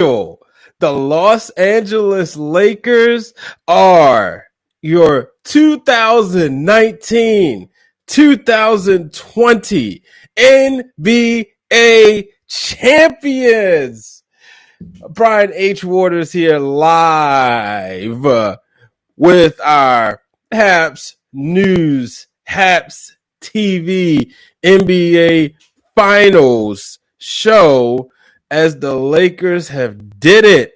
The Los Angeles Lakers are your 2019-2020 NBA champions. Brian H. Waters here live with our Haps News, Haps TV NBA Finals show as the Lakers have did it.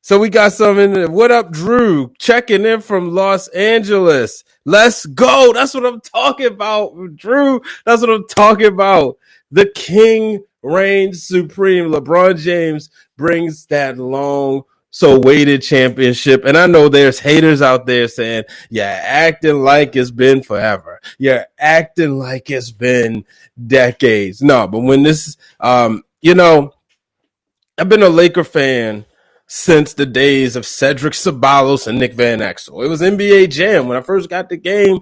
So we got some in there. What up, Drew? Checking in from Los Angeles. Let's go. That's what I'm talking about, Drew. That's what I'm talking about. The king reigns supreme. LeBron James brings that long so weighted championship. And I know there's haters out there saying, yeah, acting like it's been forever. You're acting like it's been decades. No, but when this, I've been a Laker fan since the days of Cedric Ceballos and Nick Van Exel. It was NBA Jam. When I first got the game,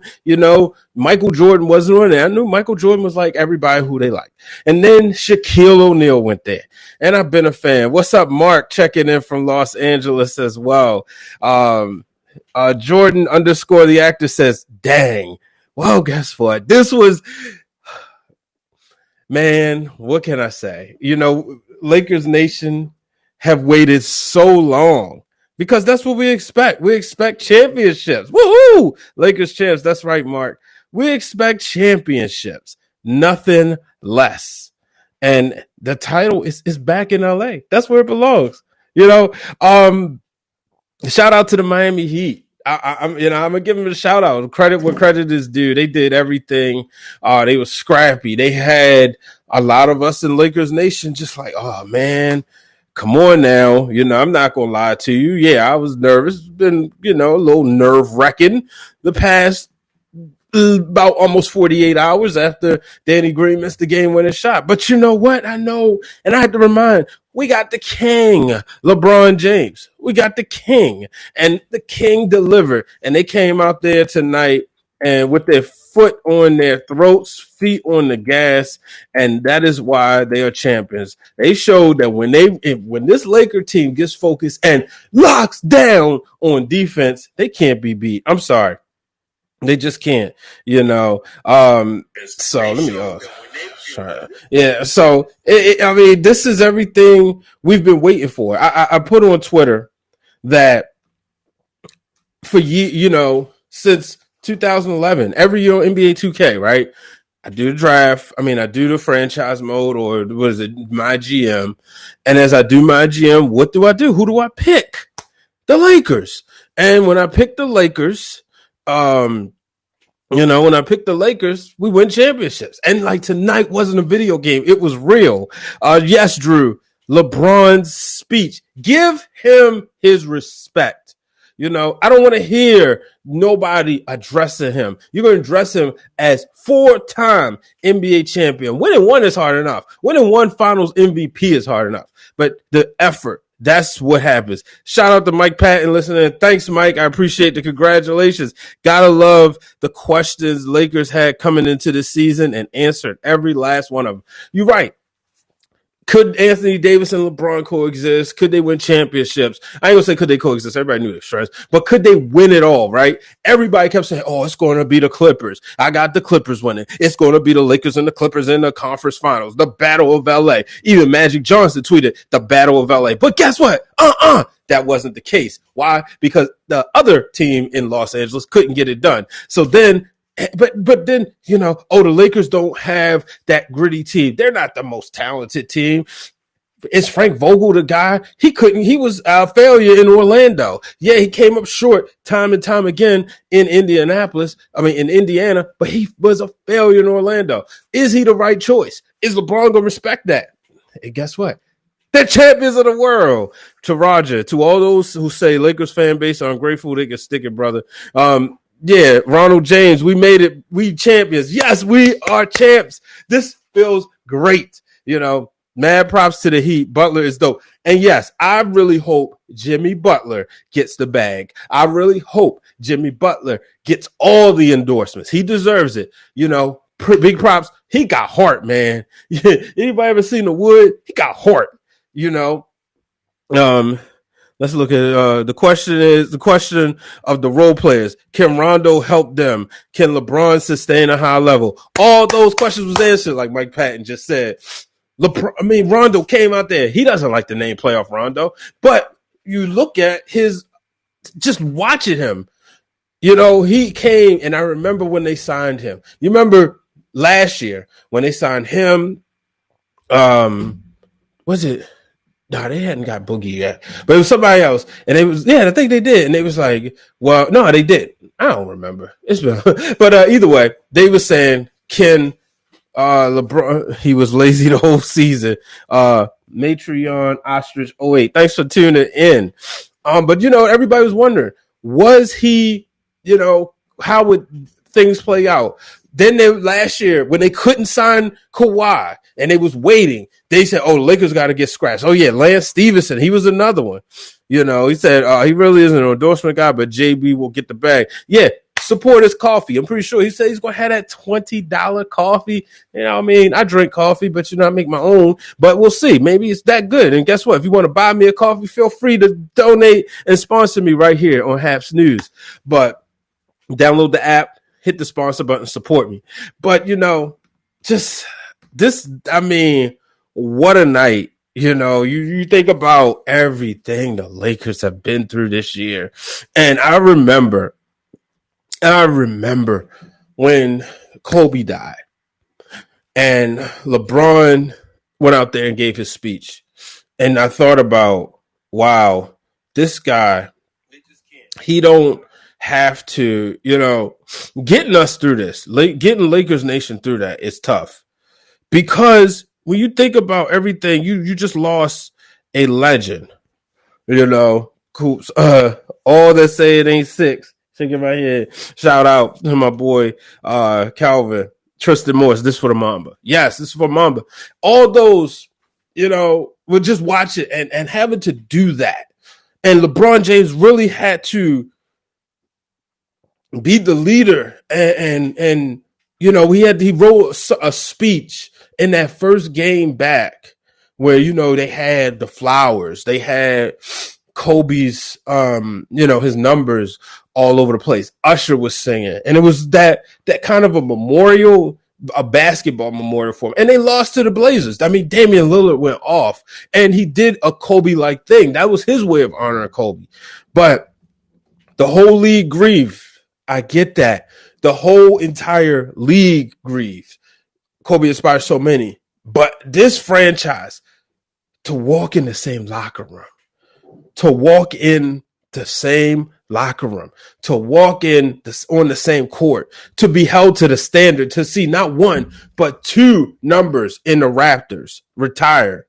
Michael Jordan wasn't on there. I knew Michael Jordan was like everybody who they liked. And then Shaquille O'Neal went there. And I've been a fan. What's up, Mark? Checking in from Los Angeles as well. Jordan _ the actor says, dang. Well, guess what? This was, man, what can I say? Lakers Nation have waited so long because that's what we expect. We expect championships. Woohoo! Lakers champs. That's right, Mark. We expect championships, nothing less. And the title is back in LA. That's where it belongs. Shout out to the Miami Heat. I'm gonna give them a shout out. Credit where credit is due. They did everything. They were scrappy. They had a lot of us in Lakers Nation just like, oh man, come on now. I'm not gonna lie to you. Yeah, I was nervous. It's been, a little nerve wracking the past about almost 48 hours after Danny Green missed the game winning shot. But you know what? I know, and I had to remind, we got the king, LeBron James. We got the king, and the king delivered. And they came out there tonight and with their foot on their throats, feet on the gas, and that is why they are champions. They showed that when this Laker team gets focused and locks down on defense, they can't be beat. I'm sorry. They just can't, so let me, sorry. Yeah. So, this is everything we've been waiting for. I put on Twitter that for since 2011, every year on NBA 2K, right? I do the draft. I do the franchise mode, or what is it? My GM. And as I do my GM, what do I do? Who do I pick? The Lakers. And when I pick the Lakers, when I picked the Lakers, we win championships. And like tonight wasn't a video game. It was real. Yes, Drew, LeBron's speech. Give him his respect. I don't want to hear nobody addressing him. You're going to address him as 4-time NBA champion. Winning one is hard enough. Winning one finals MVP is hard enough. But the effort, that's what happens. Shout out to Mike Patton listening. Thanks, Mike. I appreciate the congratulations. Gotta love the questions Lakers had coming into the season and answered every last one of them. You're right. Could Anthony Davis and LeBron coexist? Could they win championships? I ain't gonna say could they coexist. Everybody knew the stress, but could they win it all, right? Everybody kept saying, oh, it's going to be the Clippers. I got the Clippers winning. It's going to be the Lakers and the Clippers in the conference finals, the Battle of LA. Even Magic Johnson tweeted the Battle of LA. But guess what? That wasn't the case. Why? Because the other team in Los Angeles couldn't get it done. So then, but then, the Lakers don't have that gritty team. They're not the most talented team. Is Frank Vogel the guy? He was a failure in Orlando. Yeah, he came up short time and time again in Indiana, but he was a failure in Orlando. Is he the right choice? Is LeBron going to respect that? And guess what? They're champions of the world. To Roger, to all those who say Lakers fan base are ungrateful, they can stick it, brother. Yeah, Ronald James, we made it. We champions. Yes, we are champs. This feels great. Mad props to the Heat. Butler is dope. And yes, I really hope Jimmy Butler gets the bag. I really hope Jimmy Butler gets all the endorsements. He deserves it. Big props. He got heart, man. Anybody ever seen the Wood? He got heart. Um, let's look at the question of the role players. Can Rondo help them? Can LeBron sustain a high level? All those questions was answered, like Mike Patton just said. Rondo came out there. He doesn't like the name Playoff Rondo, but you look at his just watching him. He came, and I remember when they signed him. You remember last year when they signed him? Was it? No, they hadn't got Boogie yet, but it was somebody else, and it was I think they did, and it was like, well, no, they did. I don't remember. It's been, but either way, they were saying, can LeBron? He was lazy the whole season. Matreon Ostrich 08. Thanks for tuning in. But everybody was wondering, was he? How would things play out? Then last year when they couldn't sign Kawhi and they was waiting, they said, "Oh, Lakers got to get scratched." Oh yeah, Lance Stevenson, he was another one. He said he really isn't an endorsement guy, but JB will get the bag. Yeah, support his coffee. I'm pretty sure he said he's gonna have that $20 coffee. I drink coffee, but I make my own. But we'll see. Maybe it's that good. And guess what? If you want to buy me a coffee, feel free to donate and sponsor me right here on Haps News. But download the app, hit the sponsor button, support me. But just this, what a night. You think about everything the Lakers have been through this year. And I remember when Kobe died and LeBron went out there and gave his speech. And I thought about, wow, this guy, he don't have to, getting us through this, getting Lakers Nation through that is tough. Because when you think about everything, you just lost a legend. Coops. All that say it ain't six. Shaking my head. Shout out to my boy Calvin. Tristan Morris. This for the Mamba. Yes, this is for Mamba. All those, we'll just watch it and having to do that. And LeBron James really had to be the leader and he wrote a speech in that first game back where they had the flowers, they had Kobe's his numbers all over the place. Usher was singing, and it was that kind of a memorial, a basketball memorial for him. And they lost to the Blazers. Damian Lillard went off, and he did a Kobe-like thing. That was his way of honoring Kobe. But the whole league grieved. I get that. The whole entire league grieved. Kobe inspired so many. But this franchise, to walk in the same locker room, to walk in the same locker room, to walk on the same court, to be held to the standard, to see not one, but two numbers in the Raptors retire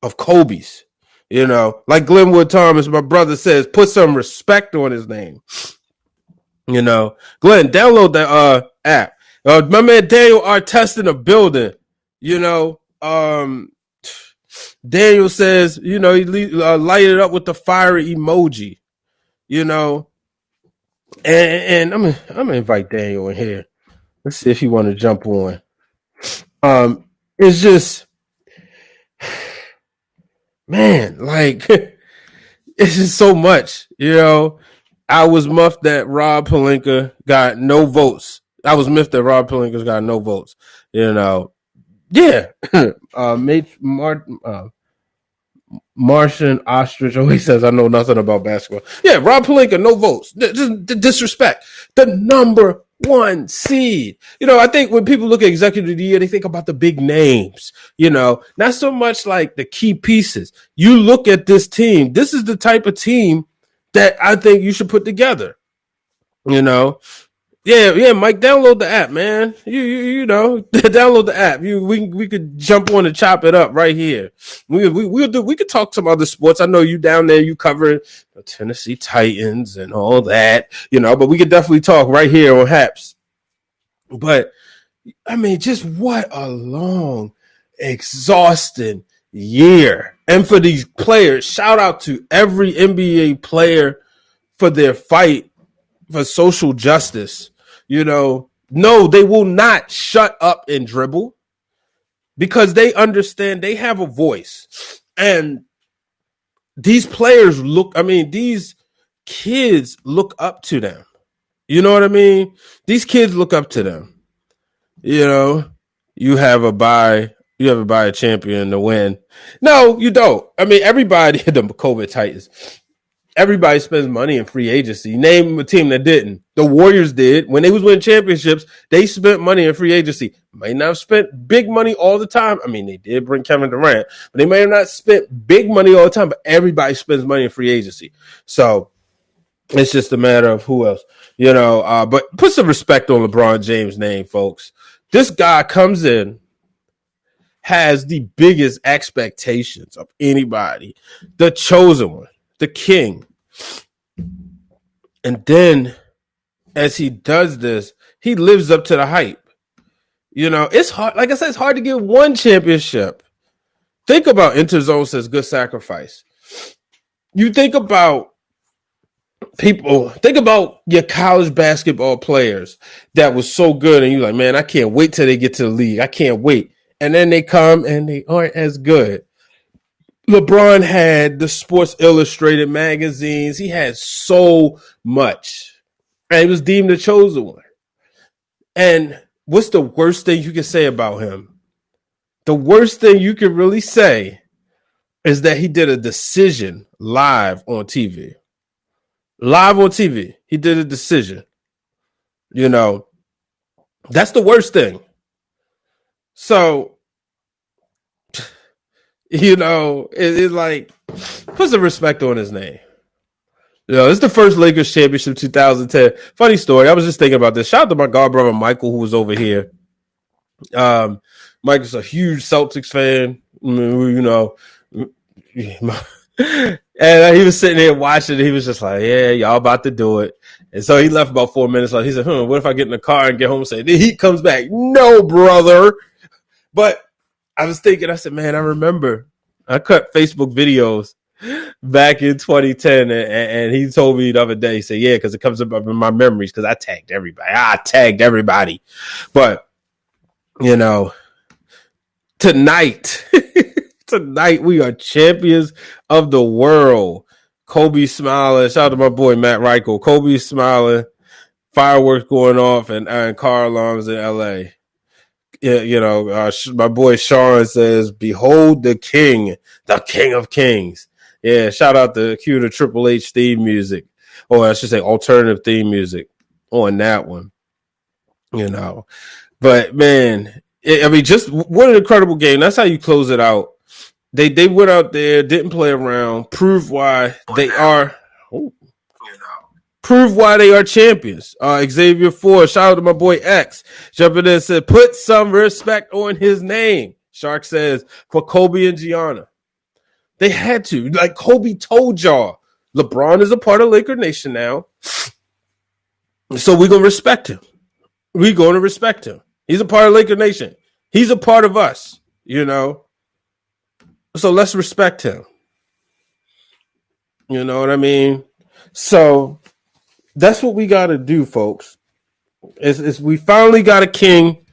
of Kobe's. Like Glenwood Thomas, my brother says, put some respect on his name. Glenn, download the app. My man Daniel Artest in the building. Daniel says, he lighted up with the fire emoji. And I'm gonna invite Daniel in here. Let's see if he want to jump on. It's just, man, like it's just so much. I was miffed that Rob Pelinka got no votes. I was miffed that Rob Pelinka's got no votes. Yeah. Martian Ostrich always says, I know nothing about basketball. Yeah, Rob Pelinka, no votes. Just disrespect. The number one seed. I think when people look at executive of the year, they think about the big names, not so much like the key pieces. You look at this team. This is the type of team that I think you should put together. Yeah, Mike, download the app, man. Download the app. We could jump on and chop it up right here. We could talk some other sports. I know you down there, you cover the Tennessee Titans and all that, but we could definitely talk right here on Haps. But just what a long, exhausting year. And for these players, shout out to every NBA player for their fight for social justice. No, they will not shut up and dribble because they understand they have a voice. And these players look, I mean, these kids look up to them. You know what I mean? These kids look up to them. You know, you have a buy a champion to win. No, you don't. I mean, everybody, the COVID Titans, everybody spends money in free agency. Name a team that didn't. The Warriors did. When they was winning championships, they spent money in free agency. Might not have spent big money all the time. I mean, they did bring Kevin Durant, but they may have not spent big money all the time, but everybody spends money in free agency. So it's just a matter of who else, but put some respect on LeBron James' name, folks. This guy comes in, has the biggest expectations of anybody, the chosen one, the king. And then as he does this, he lives up to the hype. It's hard. Like I said, it's hard to get one championship. Think about Interzone says good sacrifice. You think about your college basketball players that was so good, and you're like, man, I can't wait till they get to the league. I can't wait. And then they come and they aren't as good. LeBron had the Sports Illustrated magazines. He had so much. And he was deemed the chosen one. And what's the worst thing you can say about him? The worst thing you can really say is that he did a decision live on TV. Live on TV. He did a decision. That's the worst thing. So, it's like, put some respect on his name. It's the first Lakers championship 2010. Funny story. I was just thinking about this. Shout out to my god brother Michael, who was over here. Michael's a huge Celtics fan. And he was sitting there watching. He was just like, yeah, y'all about to do it. And so he left about 4 minutes later. He said, what if I get in the car and get home and say, the Heat comes back? No, brother. But I was thinking, I said, man, I remember I cut Facebook videos back in 2010. And he told me the other day, he said, yeah, because it comes up in my memories because I tagged everybody. But, tonight, we are champions of the world. Kobe smiling. Shout out to my boy Matt Reichel. Kobe smiling. Fireworks going off and car alarms in LA. Yeah, my boy Sean says, "Behold the King of Kings." Yeah, shout out to cue the Triple H theme music, or I should say alternative theme music on that one. But man, just what an incredible game. That's how you close it out. They went out there, didn't play around, proved why they are. Prove why they are champions. Xavier Ford, shout out to my boy X. Jumping in and said, put some respect on his name. Shark says, for Kobe and Gianna. They had to. Like Kobe told y'all, LeBron is a part of Laker Nation now. So we're going to respect him. We're going to respect him. He's a part of Laker Nation. He's a part of us, So let's respect him. You know what I mean? So that's what we got to do, folks. Is we finally got a king,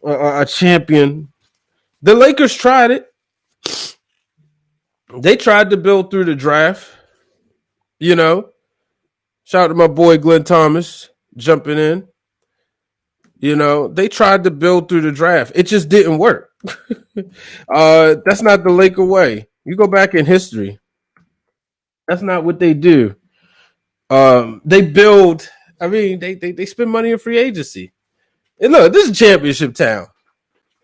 a champion. The Lakers tried it. They tried to build through the draft. Shout out to my boy Glenn Thomas jumping in. They tried to build through the draft. It just didn't work. That's not the Laker way. You go back in history. That's not what they do. They build. I mean, they spend money in free agency. And look, this is championship town.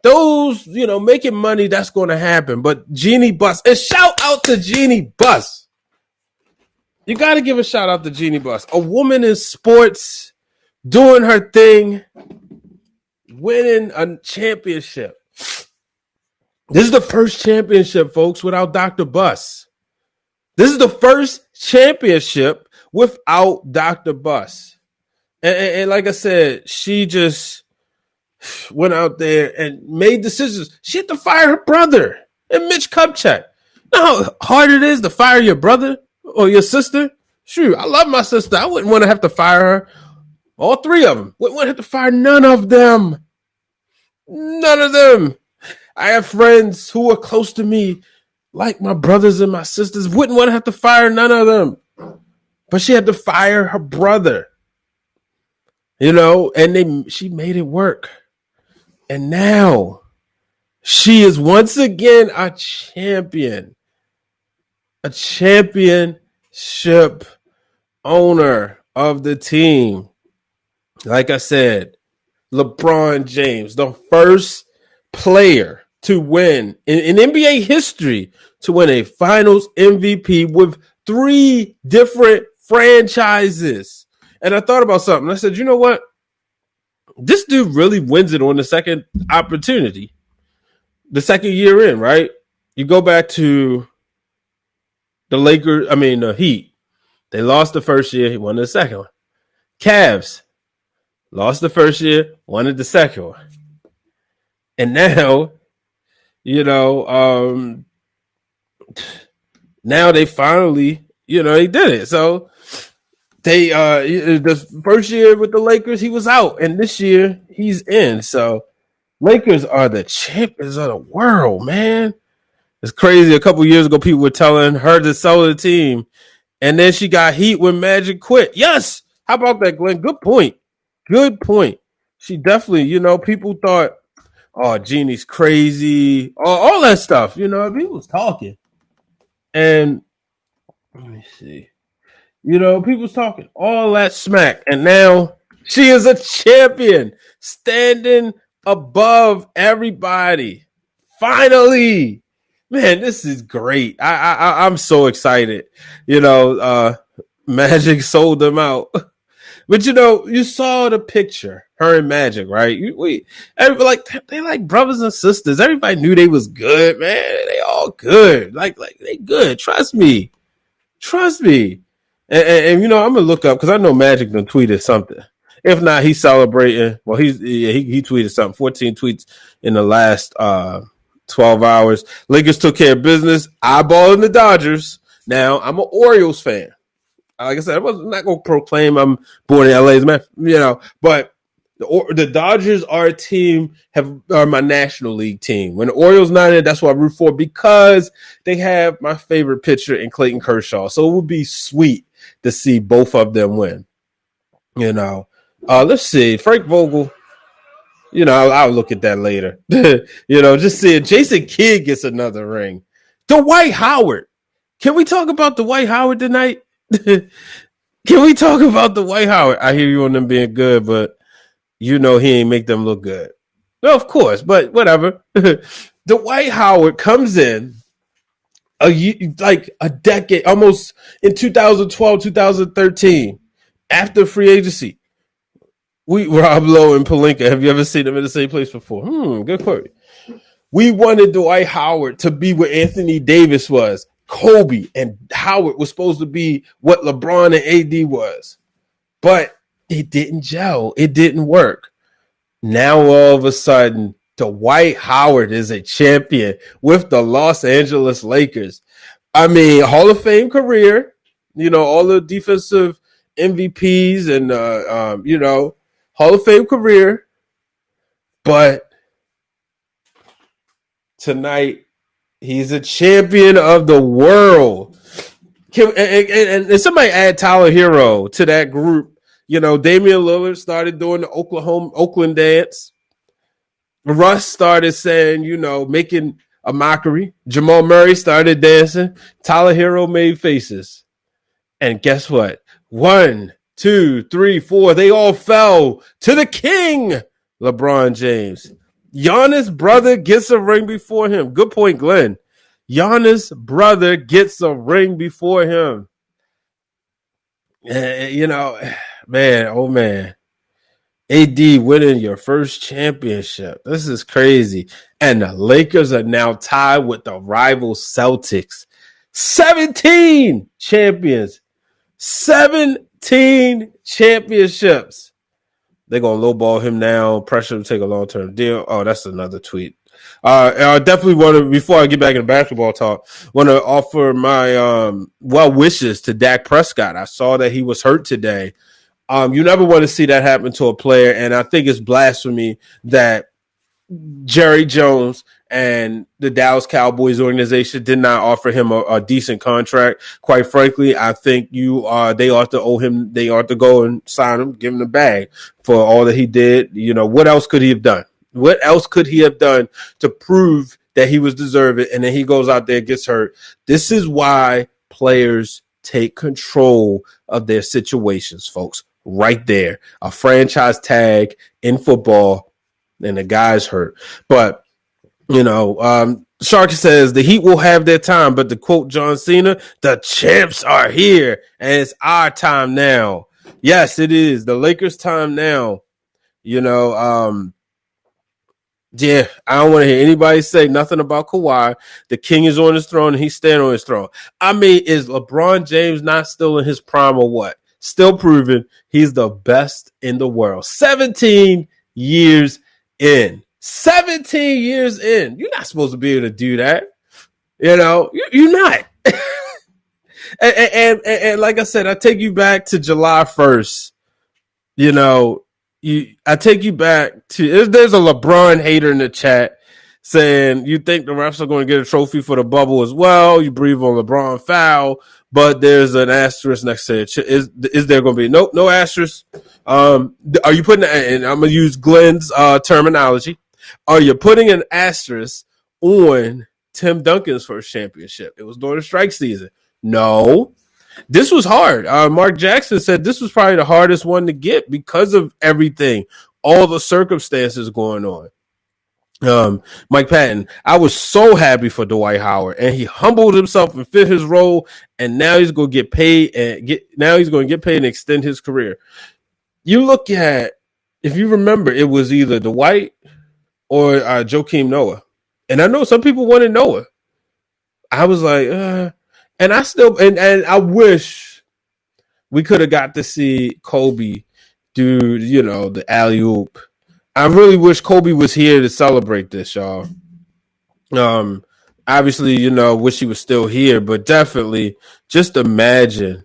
Those, making money, that's going to happen. But Jeanie Buss, and shout out to Jeanie Buss. You got to give a shout out to Jeanie Buss. A woman in sports, doing her thing, winning a championship. This is the first championship, folks, without Dr. Buss. This is the first championship without Dr. Buss. And like I said, she just went out there and made decisions. She had to fire her brother and Mitch Kupchak. You know how hard it is to fire your brother or your sister? Shoot, I love my sister. I wouldn't want to have to fire her. All three of them. Wouldn't want to have to fire none of them. None of them. I have friends who are close to me like my brothers and my sisters. Wouldn't want to have to fire none of them. But she had to fire her brother. And she made it work. And now she is once again a champion. A championship owner of the team. Like I said, LeBron James, the first player to win in NBA history to win a finals MVP with 3 different franchises. And I thought about something. I said, you know what? This dude really wins it on the second opportunity. The second year in, right? You go back to the Heat. They lost the first year. He won the second one. Cavs lost the first year, won the second one. And now, now they finally, he did it. So they the first year with the Lakers, he was out, and this year he's in. So Lakers are the champions of the world, man. It's crazy. A couple years ago, people were telling her to sell the team, and then she got heat when Magic quit. Yes. How about that, Glenn? Good point. Good point. She definitely, people thought, oh, Jeannie's crazy, all that stuff. People was talking. And let me see. People was talking all that smack. And now she is a champion, standing above everybody. Finally. Man, this is great. I'm so excited. Magic sold them out. But you saw the picture, her and Magic, right? They like brothers and sisters. Everybody knew they was good, man. They all good. Like they good. Trust me. And I'm gonna look up because I know Magic done tweeted something. If not, he's celebrating. Well, he tweeted something. 14 tweets in the last 12 hours. Lakers took care of business, eyeballing the Dodgers. Now I'm an Orioles fan. Like I said, I'm not going to proclaim I'm born in LA, but the Dodgers are a team, are my National League team. When the Orioles not in, that's what I root for because they have my favorite pitcher in Clayton Kershaw. So it would be sweet to see both of them win. Let's see. Frank Vogel, I'll look at that later. Just see it. Jason Kidd gets another ring. Dwight Howard. Can we talk about Dwight Howard tonight? Can we talk about Dwight Howard? I hear you on them being good, but he ain't make them look good. No, of course, but whatever. Dwight Howard comes in a decade, almost in 2012, 2013, after free agency. Rob Lowe and Pelinka, have you ever seen them in the same place before? Good query. We wanted Dwight Howard to be where Anthony Davis was. Kobe and Howard was supposed to be what LeBron and AD was. But it didn't gel. It didn't work. Now, all of a sudden, Dwight Howard is a champion with the Los Angeles Lakers. I mean, Hall of Fame career, all the defensive MVPs and, Hall of Fame career. But tonight, he's a champion of the world. And somebody add Tyler Hero to that group. Damian Lillard started doing the Oakland dance. Russ started saying, making a mockery. Jamal Murray started dancing. Tyler Hero made faces. And guess what? 1, 2, 3, 4. They all fell to the king, LeBron James. Giannis' brother gets a ring before him. Good point, Glenn. Giannis' brother gets a ring before him. Man, oh man. AD winning your first championship. This is crazy. And the Lakers are now tied with the rival Celtics. 17 champions. 17 championships. They're going to lowball him now, pressure him to take a long-term deal. Oh, that's another tweet. I definitely want to, before I get back into basketball talk, want to offer my well wishes to Dak Prescott. I saw that he was hurt today. You never want to see that happen to a player, and I think it's blasphemy that Jerry Jones and the Dallas Cowboys organization did not offer him a decent contract. Quite frankly, I think they ought to owe him. They ought to go and sign him, give him the bag for all that he did. What else could he have done? What else could he have done to prove that he was deserving? And then he goes out there and gets hurt. This is why players take control of their situations, folks. Right there, a franchise tag in football, and the guy's hurt. But Shark says the Heat will have their time, but to quote John Cena, the champs are here, and it's our time now. Yes, it is the Lakers' time now. Yeah, I don't want to hear anybody say nothing about Kawhi. The king is on his throne, and he's standing on his throne. I mean, is LeBron James not still in his prime or what? Still proving he's the best in the world. 17 years in. 17 years in. You're not supposed to be able to do that. You're not. and like I said, I take you back to July 1st. I take you back to, there's a LeBron hater in the chat saying you think the refs are going to get a trophy for the bubble as well. You breathe on LeBron foul, but there's an asterisk next to it. Is there going to be no asterisk? Are you putting, and I'm going to use Glenn's terminology, are you putting an asterisk on Tim Duncan's first championship? It was during the strike season. No. This was hard. Mark Jackson said this was probably the hardest one to get because of everything, all the circumstances going on. Mike Patton, I was so happy for Dwight Howard, and he humbled himself and fit his role, and now he's going to get paid and extend his career. You look at, if you remember, it was either Dwight or Joakim Noah, and I know some people wanted Noah. I was like, and I still and I wish we could have got to see Kobe do, the alley-oop. I really wish Kobe was here to celebrate this, y'all. Obviously, wish he was still here, but definitely just imagine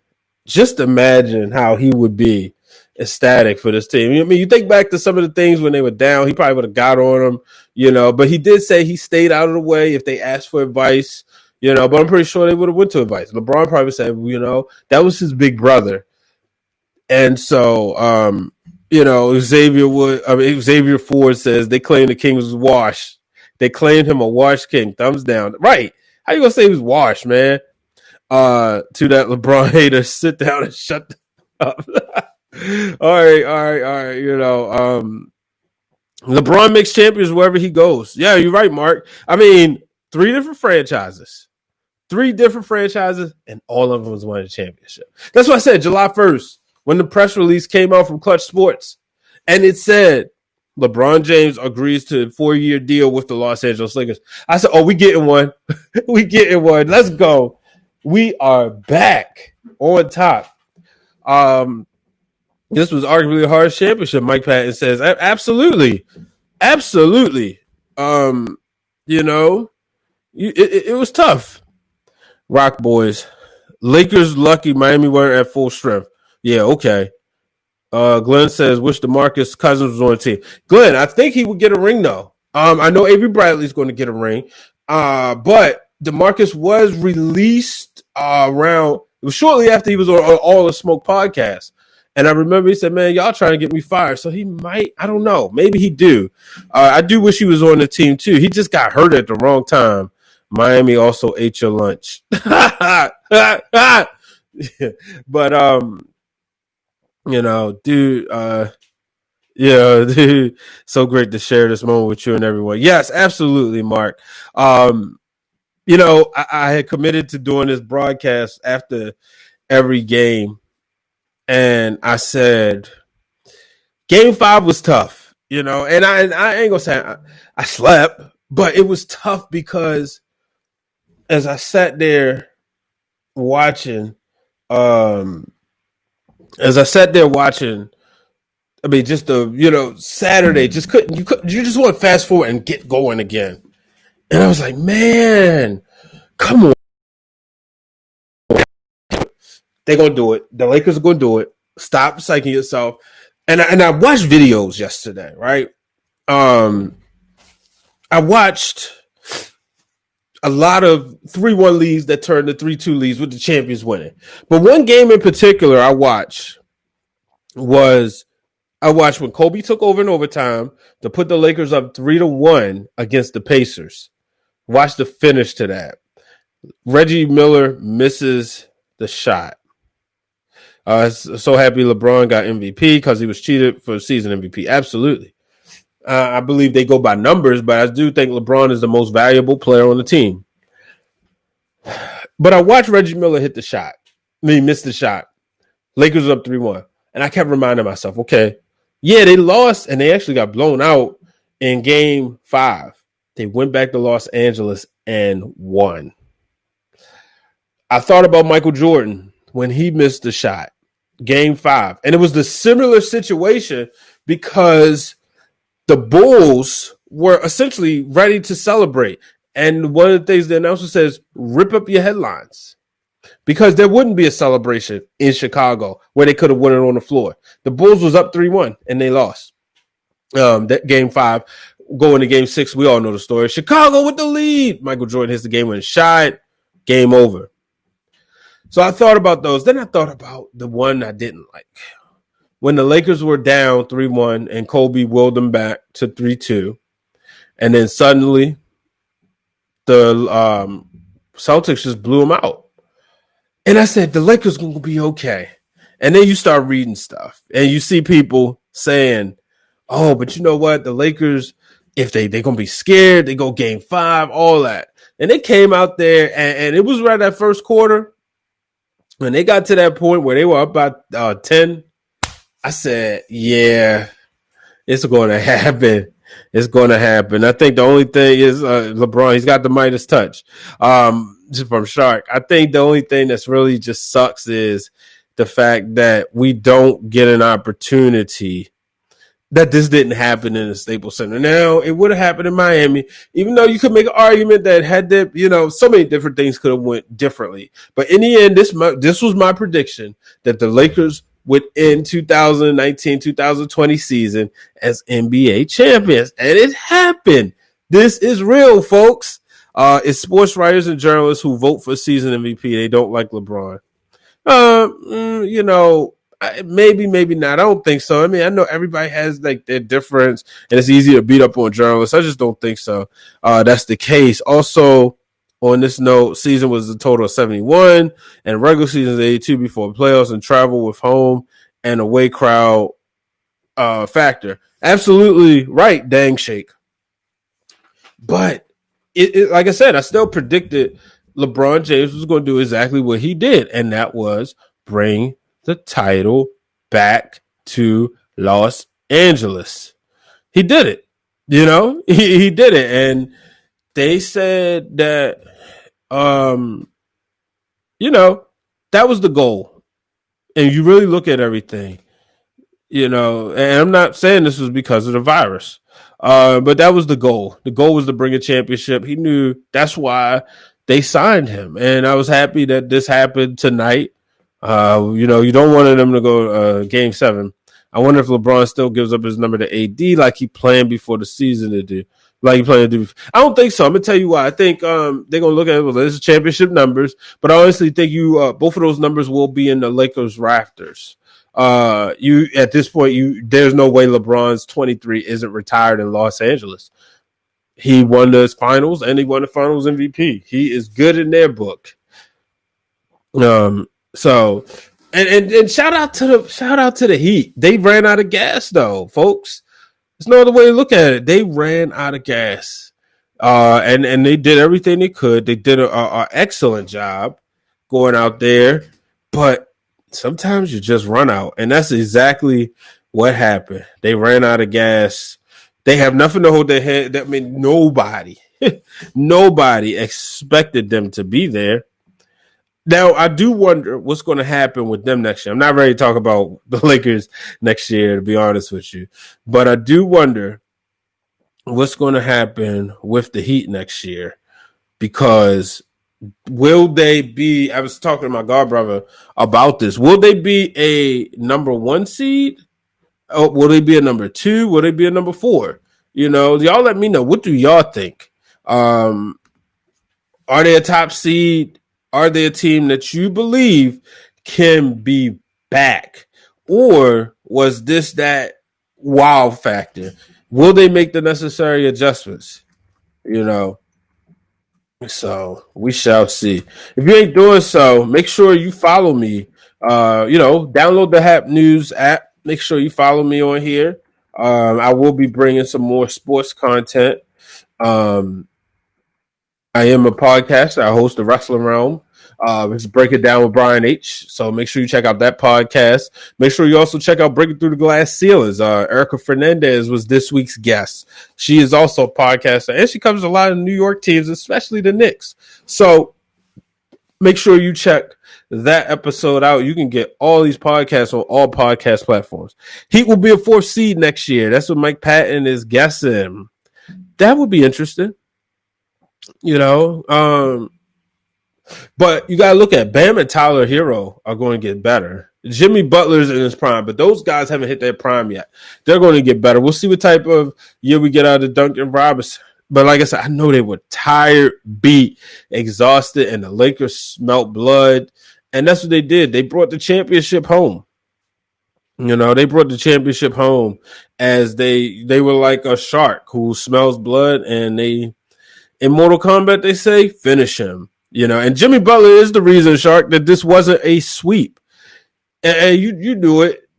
how he would be ecstatic for this team. I mean, you think back to some of the things when they were down, he probably would have got on them, but he did say he stayed out of the way if they asked for advice. But I'm pretty sure they would have went to advice. LeBron probably said, that was his big brother. And so, Xavier Ford says they claim the king was washed. They claimed him a washed king. Thumbs down. Right. How you going to say he was washed, man? To that LeBron hater, sit down and shut up. All right. LeBron makes champions wherever he goes. Yeah, you're right, Mark. I mean, 3 different franchises. 3 different franchises, and all of them was winning the championship. That's why I said July 1st, when the press release came out from Clutch Sports, and it said LeBron James agrees to a 4-year deal with the Los Angeles Lakers. I said, we getting one. We getting one. Let's go. We are back on top. This was arguably the hardest championship, Mike Patton says. Absolutely. Absolutely. It was tough. Rock boys. Lakers lucky Miami weren't at full strength. Yeah, okay. Glenn says, wish DeMarcus Cousins was on the team. Glenn, I think he would get a ring, though. I know Avery Bradley's going to get a ring. But DeMarcus was released it was shortly after he was on All the Smoke podcast. And I remember he said, man, y'all trying to get me fired. So he might, I don't know. Maybe he do. I do wish he was on the team, too. He just got hurt at the wrong time. Miami also ate your lunch. But, dude, so great to share this moment with you and everyone. Yes, absolutely, Mark. I had committed to doing this broadcast after every game. And I said, Game 5 was tough, and I ain't gonna say I slept, but it was tough because as I sat there watching, I mean, just the Saturday, you just want to fast forward and get going again, and I was like, man, come on. They're going to do it. The Lakers are going to do it. Stop psyching yourself. And I watched videos yesterday, right? I watched a lot of 3-1 leads that turned to 3-2 leads with the champions winning. But one game in particular was I watched when Kobe took over in overtime to put the Lakers up 3-1 against the Pacers. Watch the finish to that. Reggie Miller misses the shot. So happy LeBron got MVP because he was cheated for season MVP. Absolutely. I believe they go by numbers, but I do think LeBron is the most valuable player on the team. But I watched Reggie Miller hit the shot. He missed the shot. Lakers up 3-1. And I kept reminding myself, okay, yeah, they lost and they actually got blown out in game 5. They went back to Los Angeles and won. I thought about Michael Jordan when he missed the shot, game 5. And it was the similar situation because the Bulls were essentially ready to celebrate. And one of the things the announcer says, rip up your headlines. Because there wouldn't be a celebration in Chicago where they could have won it on the floor. The Bulls was up 3-1 and they lost. That game 5, going to game 6, we all know the story. Chicago with the lead. Michael Jordan hits the game-winning shot. Game over. So I thought about those. Then I thought about the one I didn't like. When the Lakers were down 3-1 and Kobe willed them back to 3-2. And then suddenly the Celtics just blew them out. And I said, the Lakers going to be okay. And then you start reading stuff. And you see people saying, oh, but you know what? The Lakers, if they're going to be scared, they go game 5, all that. And they came out there, and it was right that first quarter. When they got to that point where they were up by 10, I said, yeah, it's going to happen. It's going to happen. I think the only thing is LeBron, he's got the Midas touch from Shark. I think the only thing that's really just sucks is the fact that we don't get an opportunity that this didn't happen in the Staples Center. Now, it would have happened in Miami, even though you could make an argument that had that, so many different things could have went differently. But in the end, this was my prediction that the Lakers would end 2019, 2020 season as NBA champions. And it happened. This is real, folks. It's sports writers and journalists who vote for season MVP. They don't like LeBron. Maybe not. I don't think so. I mean, I know everybody has like their difference, and it's easy to beat up on journalists. I just don't think so. That's the case. Also, on this note, season was a total of 71, and regular season is 82 before playoffs, and travel with home and away crowd factor. Absolutely right, dang shake. But it like I said, I still predicted LeBron James was going to do exactly what he did, and that was bring the title back to Los Angeles. He did it. He did it. And they said that, that was the goal. And you really look at everything, and I'm not saying this was because of the virus, but that was the goal. The goal was to bring a championship. He knew that's why they signed him. And I was happy that this happened tonight. You don't want them to go game 7. I wonder if LeBron still gives up his number to AD like he planned before the season to do. Like he planned to do. I don't think so. I'm gonna tell you why. I think they're gonna look at it. Well, this is championship numbers, but I honestly think both of those numbers will be in the Lakers rafters. You at this point, there's no way LeBron's 23 isn't retired in Los Angeles. He won the finals and he won the finals MVP. He is good in their book. So, and shout out to the Heat. They ran out of gas though, folks. There's no other way to look at it. They ran out of gas, and they did everything they could. They did an excellent job going out there, but sometimes you just run out, and that's exactly what happened. They ran out of gas. They have nothing to hold their head. I mean, nobody expected them to be there. Now, I do wonder what's going to happen with them next year. I'm not ready to talk about the Lakers next year, to be honest with you. But I do wonder what's going to happen with the Heat next year. Because will they be – I was talking to my godbrother about this. Will they be a number 1 seed? Or will they be a number 2? Will they be a number 4? Y'all let me know. What do y'all think? Are they a top seed? Are they a team that you believe can be back? Or was this that wow factor? Will they make the necessary adjustments? You know, so we shall see. If you ain't doing so, make sure you follow me. Download the Hap News app. Make sure you follow me on here. I will be bringing some more sports content. Um, I am a podcast. I host the Wrestling Realm. It's Break It Down with Brian H. So make sure you check out that podcast. Make sure you also check out Breaking Through the Glass Ceilings. Erica Fernandez was this week's guest. She is also a podcaster, and she covers a lot of New York teams, especially the Knicks. So make sure you check that episode out. You can get all these podcasts on all podcast platforms. Heat will be a 4th seed next year. That's what Mike Patton is guessing. That would be interesting. But you got to look at Bam and Tyler Hero are going to get better. Jimmy Butler's in his prime, but those guys haven't hit their prime yet. They're going to get better. We'll see what type of year we get out of Duncan Robinson. But like I said, I know they were tired, beat, exhausted, and the Lakers smelt blood. And that's what they did. They brought the championship home. They brought the championship home as they were like a shark who smells blood, and in Mortal Kombat, they say, finish him. And Jimmy Butler is the reason, Shark, that this wasn't a sweep. And you knew it.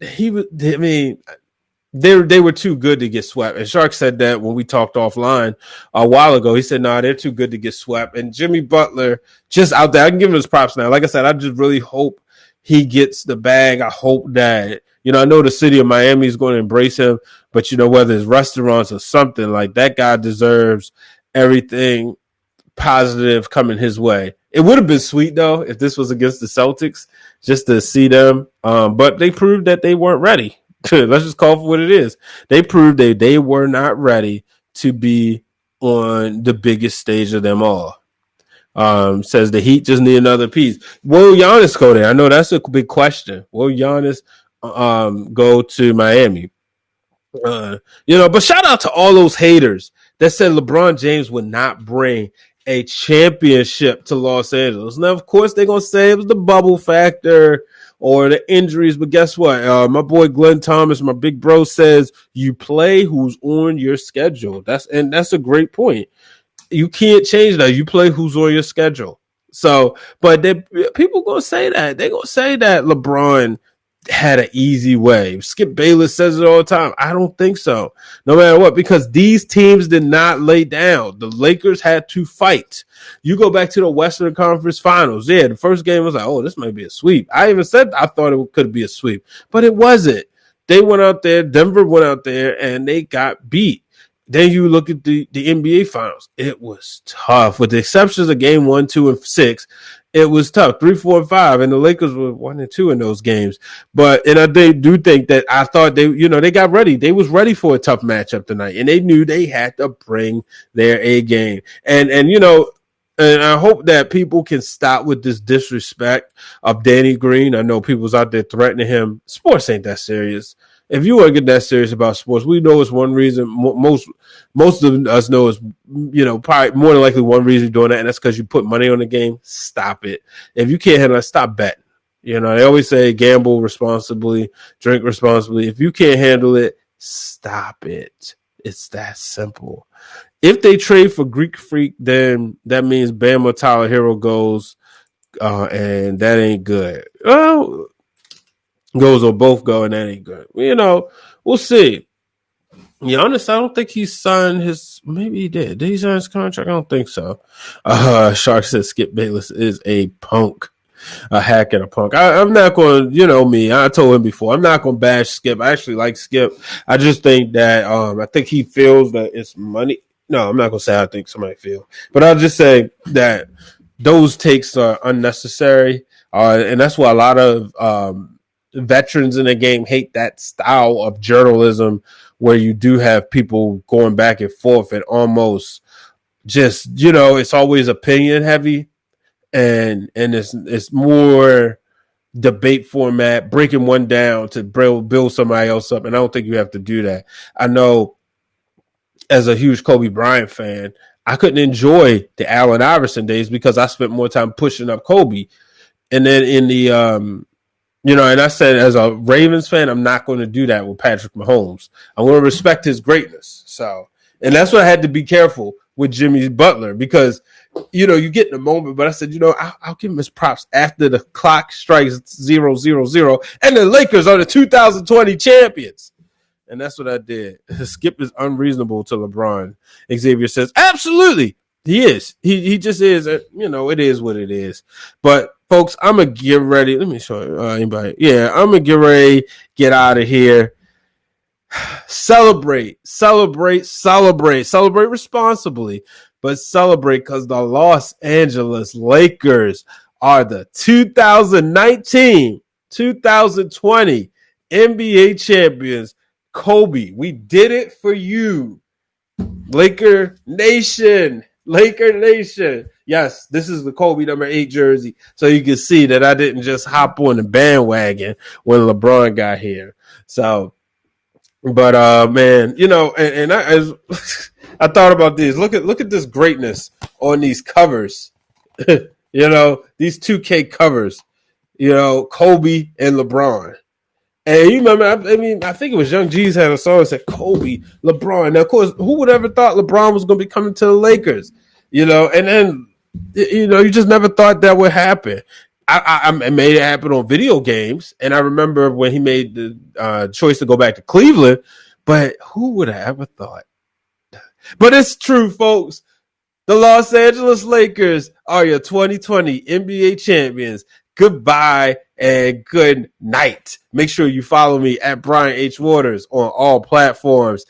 They were too good to get swept. And Shark said that when we talked offline a while ago. He said, they're too good to get swept. And Jimmy Butler just out there. I can give him his props now. Like I said, I just really hope he gets the bag. I hope that, I know the city of Miami is going to embrace him, but whether it's restaurants or something, like that guy deserves everything positive coming his way. It would have been sweet though if this was against the Celtics, just to see them. But they proved that they weren't ready. Let's just call it for what it is. They proved they were not ready to be on the biggest stage of them all. Says the Heat just need another piece. Will Giannis go there? I know that's a big question. Will Giannis go to Miami? But shout out to all those haters that said LeBron James would not bring a championship to Los Angeles. Now, of course, they're going to say it was the bubble factor or the injuries, but guess what? My boy Glenn Thomas, my big bro, says you play who's on your schedule. That's a great point. You can't change that. You play who's on your schedule. So, but people going to say that. They're going to say that LeBron had an easy way. Skip Bayless says it all the time. I don't think so. No matter what, because these teams did not lay down. The Lakers had to fight. You go back to the Western Conference Finals. Yeah, the first game was like, oh, this might be a sweep. I even said I thought it could be a sweep, but it wasn't. They went out there, Denver went out there, and they got beat. Then you look at the NBA Finals. It was tough. With the exceptions of game 1, 2, and 6, it was tough. 3, 4, and 5, and the Lakers were 1 and 2 in those games. But I do think that I thought they got ready. They was ready for a tough matchup tonight, and they knew they had to bring their A game. And I hope that people can stop with this disrespect of Danny Green. I know people's out there threatening him. Sports ain't that serious. If you want to get that serious about sports, we know it's one reason. Most of us know is, probably more than likely one reason you're doing that, and that's because you put money on the game. Stop it. If you can't handle it, stop betting. They always say gamble responsibly, drink responsibly. If you can't handle it, stop it. It's that simple. If they trade for Greek Freak, then that means Bam or Tyler Hero goes, and that ain't good. Well, goes or both go, and that ain't good. We'll see. Giannis, I don't think he signed his. Maybe he did. Did he sign his contract? I don't think so. Shark says Skip Bayless is a punk, a hack and a punk. I'm not going. Me. I told him before. I'm not going to bash Skip. I actually like Skip. I just think that I think he feels that it's money. No, I'm not going to say I think somebody feels, but I'll just say that those takes are unnecessary, and that's why a lot of veterans in the game hate that style of journalism where you do have people going back and forth and almost just, it's always opinion heavy and it's more debate format, breaking one down to build somebody else up. And I don't think you have to do that. I know as a huge Kobe Bryant fan, I couldn't enjoy the Allen Iverson days because I spent more time pushing up Kobe. And then in the and I said as a Ravens fan, I'm not going to do that with Patrick Mahomes. I'm going to respect his greatness. So, and that's what I had to be careful with Jimmy Butler because you get in the moment. But I said, I'll give him his props after the clock strikes 0-0-0, and the Lakers are the 2020 champions. And that's what I did. Skip is unreasonable to LeBron. Xavier says, absolutely. He is. He just is. It is what it is. But folks, I'm gonna get ready. Let me show anybody. Yeah, I'm gonna get ready. Get out of here. Celebrate responsibly, but celebrate because the Los Angeles Lakers are the 2019-2020 NBA champions. Kobe, we did it for you. Laker Nation. Yes, this is the Kobe number 8 jersey. So you can see that I didn't just hop on the bandwagon when LeBron got here. So, but man, and I I thought about this. Look at this greatness on these covers. These 2K covers. Kobe and LeBron. And you remember, I think it was Young G's had a song that said Kobe, LeBron. Now, of course, who would ever thought LeBron was going to be coming to the Lakers? And then, you just never thought that would happen. I made it happen on video games. And I remember when he made the choice to go back to Cleveland. But who would have ever thought? But it's true, folks. The Los Angeles Lakers are your 2020 NBA champions. Goodbye and good night. Make sure you follow me at Brian H. Waters on all platforms.